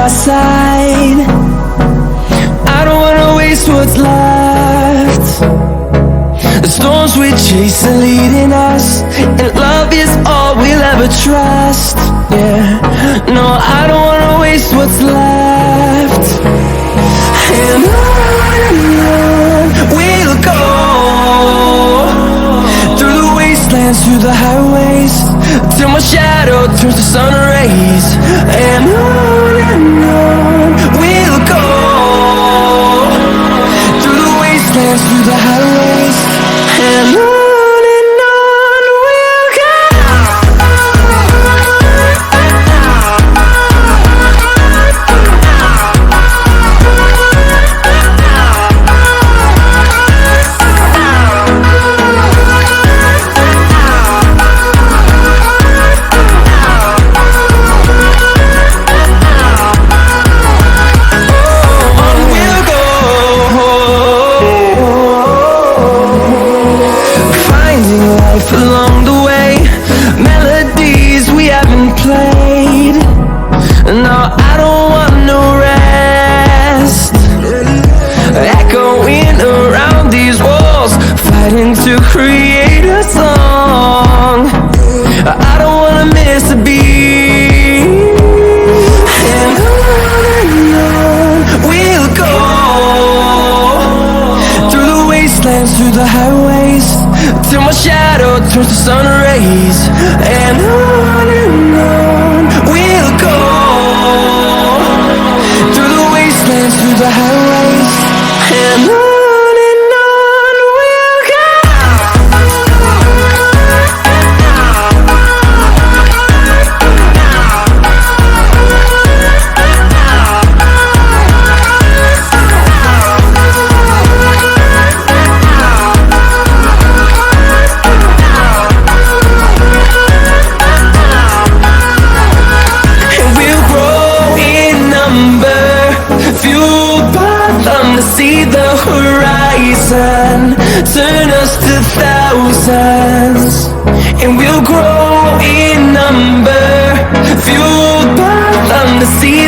our side. I don't wanna waste what's left. The storms we chase are leading us, and love is all we'll ever trust. Yeah, no, I don't wanna waste what's left. And on we'll go, through the wastelands, through the highways, till my shadow turns to sun rays. And on we'll go, through the wastelands, through the highways, and on. Along the way, melodies we haven't played. No, I don't want no rest. Echoing around these walls, fighting to create a song. I don't wanna miss a beat. And on we'll go, through the wastelands, through the highways, till my shadow turns to sun rays. And on we'll go, through the wastelands, through the highways, and on. See the horizon, turn us to thousands, and we'll grow in number, fueled by them to see